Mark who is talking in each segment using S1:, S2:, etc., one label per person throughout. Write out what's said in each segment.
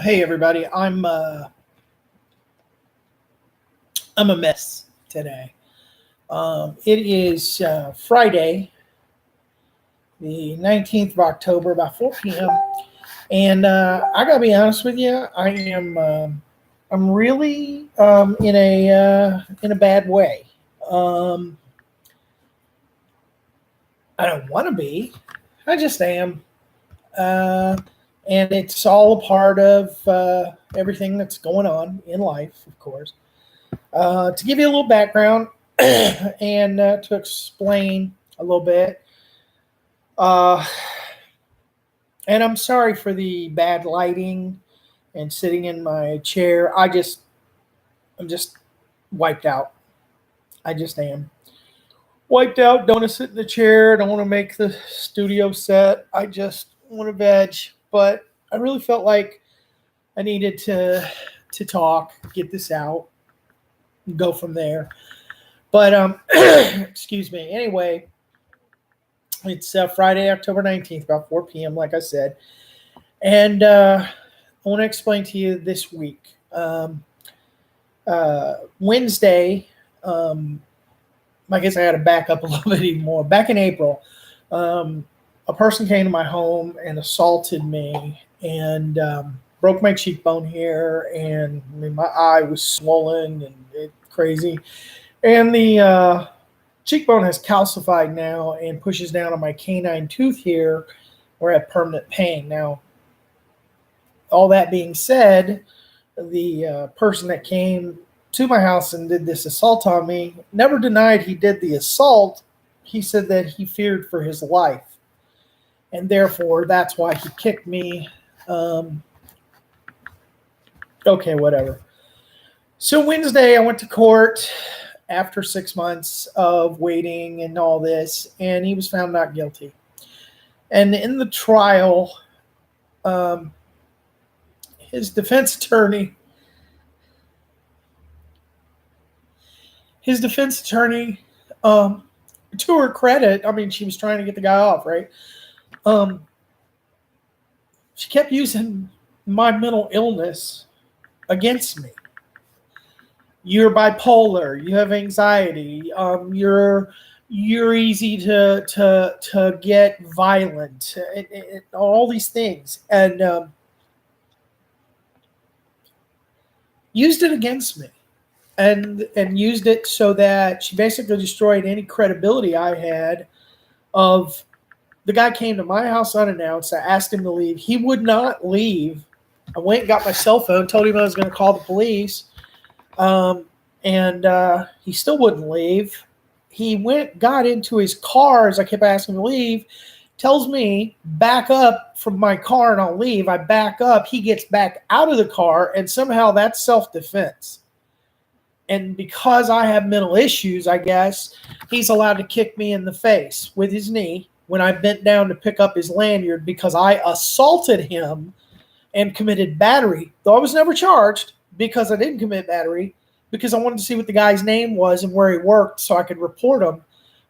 S1: Hey everybody, I'm a mess today. It is Friday, the 19th of October, about 4 p.m. And I gotta be honest with you, I'm really in a bad way. Um, I don't want to be. I just am. Uh, and it's all a part of everything that's going on in life, of course. To give you a little background and to explain a little bit, uh, and I'm sorry for the bad lighting and sitting in my chair. I'm just wiped out. I just am wiped out. Don't want to sit in the chair. Don't want to make the studio set. I just want to veg. But I really felt like I needed to talk, get this out, go from there. But excuse me. Anyway, it's Friday, October 19th, about 4 p.m., like I said. And I want to explain to you this week. Wednesday, I guess I got to back up a little bit even more. Back in April, a person came to my home and assaulted me and broke my cheekbone here. And I mean, my eye was swollen and crazy. And the cheekbone has calcified now and pushes down on my canine tooth here where I have permanent pain. Now, all that being said, the person that came to my house and did this assault on me never denied he did the assault. He said that he feared for his life. And therefore, that's why he kicked me. Okay, whatever. So Wednesday, I went to court after 6 months of waiting and all this, and he was found not guilty. And in the trial, his defense attorney, to her credit, I mean, she was trying to get the guy off, right? She kept using my mental illness against me. You're bipolar. You have anxiety. You're easy to get violent. All these things, and used it against me, and used it so that she basically destroyed any credibility I had. Of the guy came to my house unannounced. I asked him to leave. He would not leave. I went and got my cell phone, told him I was going to call the police. And he still wouldn't leave. He got into his car as I kept asking him to leave, tells me, back up from my car and I'll leave. I back up. He gets back out of the car, and somehow that's self-defense. And because I have mental issues, I guess, he's allowed to kick me in the face with his knee when I bent down to pick up his lanyard because I assaulted him and committed battery, though I was never charged because I didn't commit battery, because I wanted to see what the guy's name was and where he worked so I could report him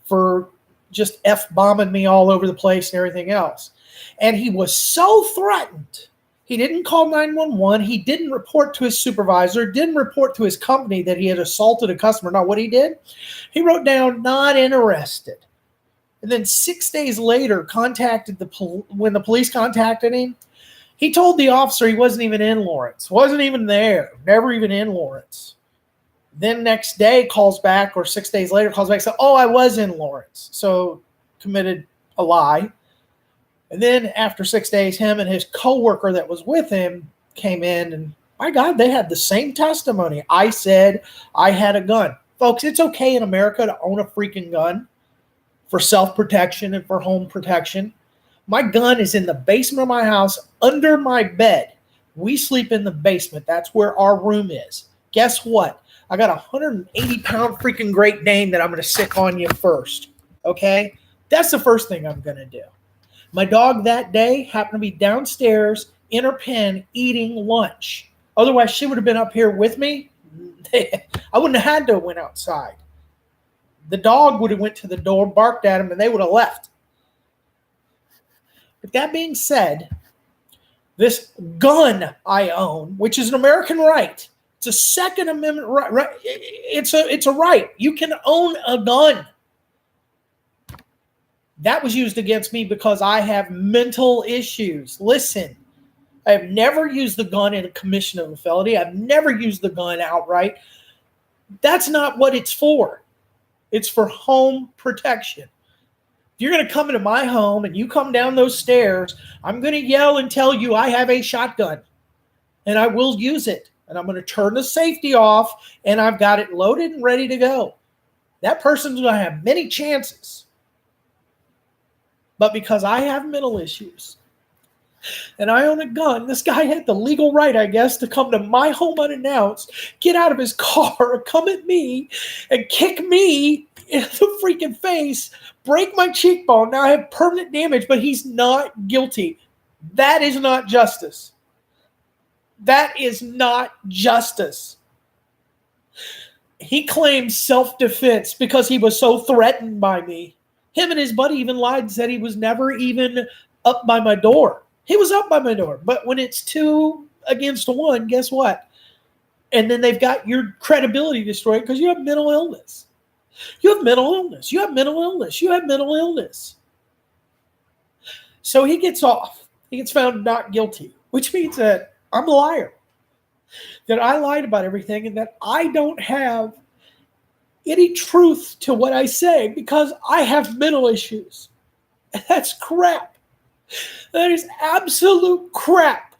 S1: for just F-bombing me all over the place and everything else. And he was so threatened. He didn't call 911. He didn't report to his supervisor, didn't report to his company that he had assaulted a customer. Now, what he did, he wrote down, not interested. And then 6 days later, when the police contacted him, he told the officer he wasn't even in Lawrence, wasn't even there, never even in Lawrence. Then next day calls back, or 6 days later calls back and says, oh, I was in Lawrence. So committed a lie. And then after 6 days, him and his coworker that was with him came in, and my God, they had the same testimony. I said I had a gun. Folks, it's okay in America to own a freaking gun for self-protection and for home protection. My gun is in the basement of my house under my bed. We sleep in the basement. That's where our room is. Guess what? I got a 180-pound freaking Great Dane that I'm going to sick on you first. Okay? That's the first thing I'm going to do. My dog that day happened to be downstairs in her pen eating lunch. Otherwise, she would have been up here with me. I wouldn't have had to have went outside. The dog would have went to the door, barked at him, and they would have left. With that being said, This gun I own, which is an American right. It's a Second Amendment right. It's a right. You can own a gun. That was used against me because I have mental issues. Listen, I have never used the gun in a commission of a felony. I've never used the gun outright. That's not what it's for. It's for home protection. If you're going to come into my home and you come down those stairs, I'm going to yell and tell you I have a shotgun and I will use it. And I'm going to turn the safety off and I've got it loaded and ready to go. That person's going to have many chances. But because I have mental issues and I own a gun, this guy had the legal right, I guess, to come to my home unannounced, get out of his car, come at me, and kick me in the freaking face, break my cheekbone. Now I have permanent damage, but he's not guilty. That is not justice. That is not justice. He claims self-defense because he was so threatened by me. Him and his buddy even lied and said he was never even up by my door. He was up by my door. But when it's 2 against 1, guess what? And then they've got your credibility destroyed because you have mental illness. You have mental illness. You have mental illness. You have mental illness. So he gets off. He gets found not guilty, which means that I'm a liar, that I lied about everything, and that I don't have any truth to what I say because I have mental issues. That's crap. That is absolute crap.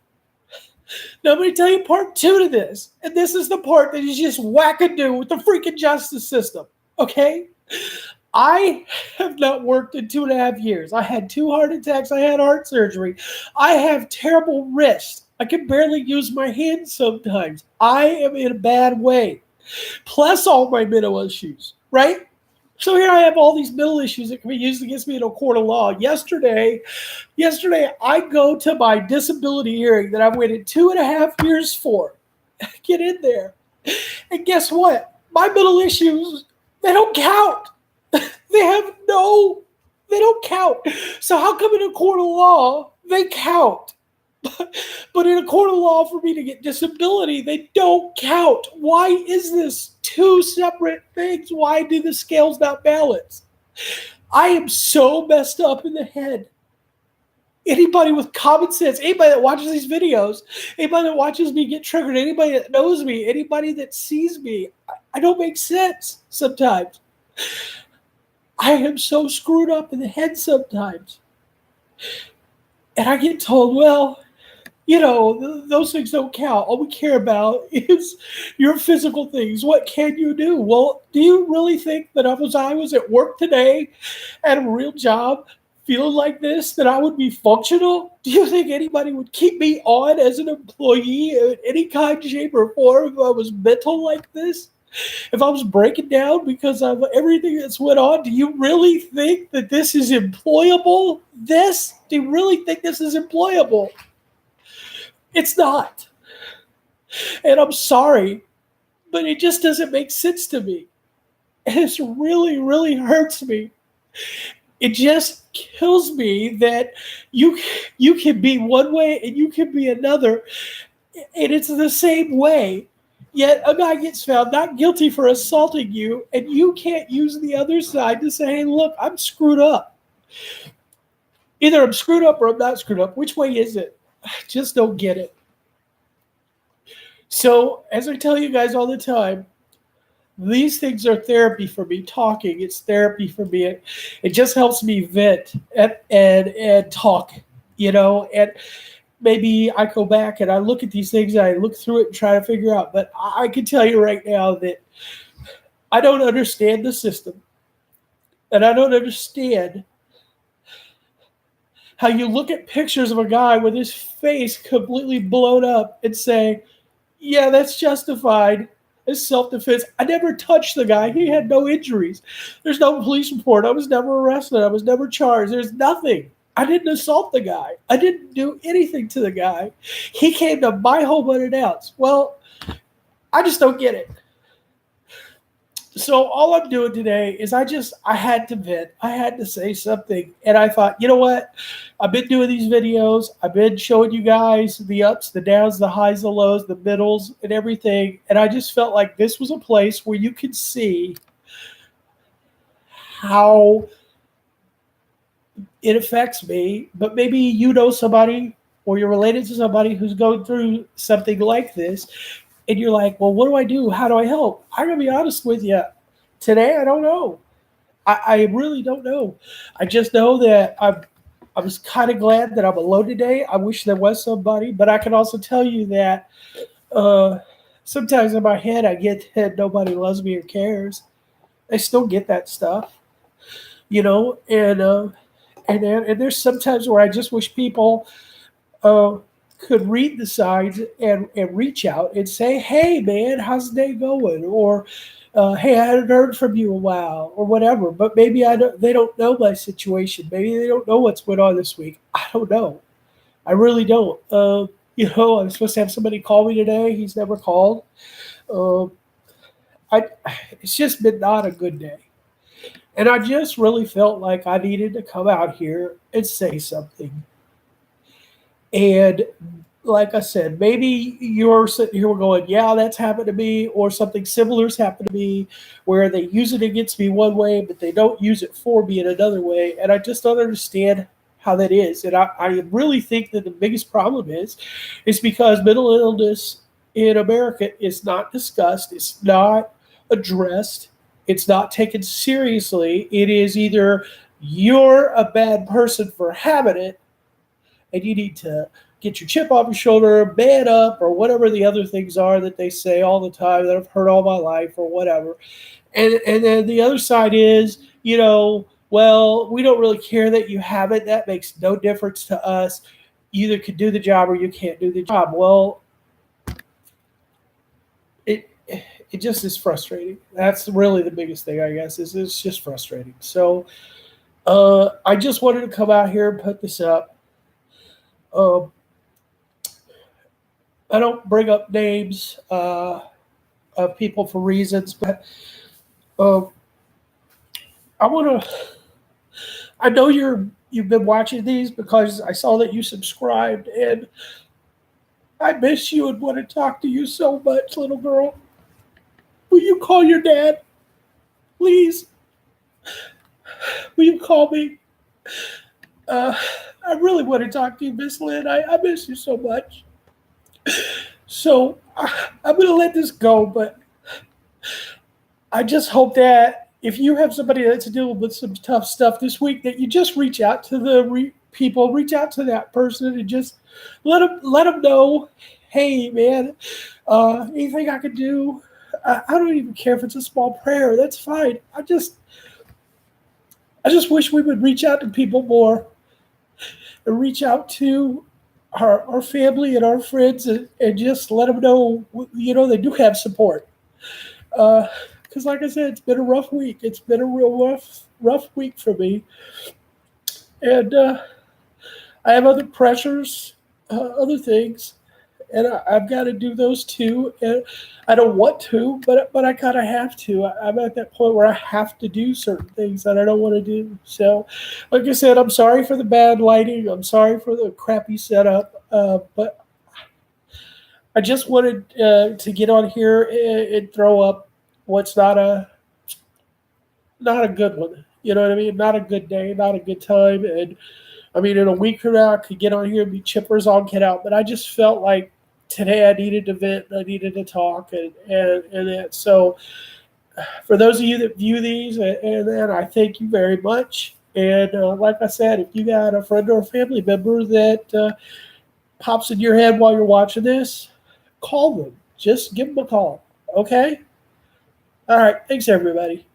S1: Now I'm going to tell you part 2 to this, and this is the part that is just wackadoo with the freaking justice system, okay? I have not worked in 2.5 years. I had 2 heart attacks. I had heart surgery. I have terrible wrists. I can barely use my hands sometimes. I am in a bad way. Plus all my mental issues, right? So here I have all these mental issues that can be used against me in a court of law. Yesterday, I go to my disability hearing that I've waited 2.5 years for. Get in there. And guess what? My mental issues, they don't count. They don't count. So how come in a court of law, they count? But in a court of law, for me to get disability, they don't count. Why is this 2 separate things? Why do the scales not balance? I am so messed up in the head. Anybody with common sense, anybody that watches these videos, anybody that watches me get triggered, anybody that knows me, anybody that sees me, I don't make sense sometimes. I am so screwed up in the head sometimes. And I get told, well, you know, those things don't count. All we care about is your physical things. What can you do? Well, do you really think that if I was at work today at a real job feeling like this, that I would be functional? Do you think anybody would keep me on as an employee in any kind, shape, or form if I was mental like this? If I was breaking down because of everything that's went on, do you really think that this is employable? Do you really think this is employable? It's not. And I'm sorry, but it just doesn't make sense to me. And it really, really hurts me. It just kills me that you can be one way and you can be another, and it's the same way. Yet a guy gets found not guilty for assaulting you, and you can't use the other side to say, hey, look, I'm screwed up. Either I'm screwed up or I'm not screwed up. Which way is it? I just don't get it. So, as I tell you guys all the time, these things are therapy for me. Talking, it's therapy for me. It just helps me vent and talk, you know, and maybe I go back and I look at these things and I look through it and try to figure out. But I can tell you right now that I don't understand the system. And I don't understand how you look at pictures of a guy with his face completely blown up and say, yeah, that's justified as self-defense. I never touched the guy. He had no injuries. There's no police report. I was never arrested. I was never charged. There's nothing. I didn't assault the guy. I didn't do anything to the guy. He came to my home unannounced. Well, I just don't get it. So all I'm doing today is I had to vent. I had to say something. And I thought, you know what? I've been doing these videos. I've been showing you guys the ups, the downs, the highs, the lows, the middles, and everything. And I just felt like this was a place where you could see how it affects me. But maybe you know somebody or you're related to somebody who's going through something like this. And you're like, well, what do I do? How do I help? I'm going to be honest with you. Today, I don't know. I really don't know. I just know that I was kind of glad that I'm alone today. I wish there was somebody, but I can also tell you that uh, sometimes in my head I get that nobody loves me or cares. I still get that stuff, you know, and there's sometimes where I just wish people uh, could read the signs and reach out and say, hey, man, how's the day going? Or, hey, I hadn't heard from you in a while, or whatever. But maybe they don't know my situation. Maybe they don't know what's going on this week. I don't know. I really don't. You know, I'm supposed to have somebody call me today. He's never called. Um, I, it's just been not a good day. And I just really felt like I needed to come out here and say something. And like I said, maybe you're sitting here going, yeah, that's happened to me, or something similar's happened to me where they use it against me one way, but they don't use it for me in another way. And I just don't understand how that is. And I really think that the biggest problem is because mental illness in America is not discussed, it's not addressed, it's not taken seriously. It is either you're a bad person for having it and you need to get your chip off your shoulder, man up, or whatever the other things are that they say all the time that I've heard all my life, or whatever. And then the other side is, you know, well, we don't really care that you have it. That makes no difference to us. You either can do the job or you can't do the job. Well, it just is frustrating. That's really the biggest thing, I guess, is it's just frustrating. So I just wanted to come out here and put this up. Um, I don't bring up names of people for reasons, but um, I want to. I know you've been watching these because I saw that you subscribed, and I miss you and want to talk to you so much, little girl. Will you call your dad, please? Will you call me? Uh, I really want to talk to you, Miss Lynn. I miss you so much. So I'm going to let this go, but I just hope that if you have somebody that's dealing with some tough stuff this week, that you just reach out to the people, reach out to that person, and just let them know, hey, man, anything I can do. I don't even care if it's a small prayer. That's fine. I just wish we would reach out to people more and reach out to our family and our friends and just let them know, you know, they do have support. Because like I said, it's been a rough week. It's been a real rough week for me. And I have other pressures, other things, and I've got to do those too. And I don't want to, but I kind of have to. I'm at that point where I have to do certain things that I don't want to do. So, like I said, I'm sorry for the bad lighting. I'm sorry for the crappy setup. But I just wanted to get on here and throw up what's not a good one. You know what I mean? Not a good day, not a good time. And I mean, in a week from now, I could get on here and be chippers on get out. But I just felt like today I needed to vent, I needed to talk, and that. So for those of you that view these, and then I thank you very much. And like I said, if you got a friend or a family member that pops in your head while you're watching this, call them. Just give them a call. Okay? All right. Thanks, everybody.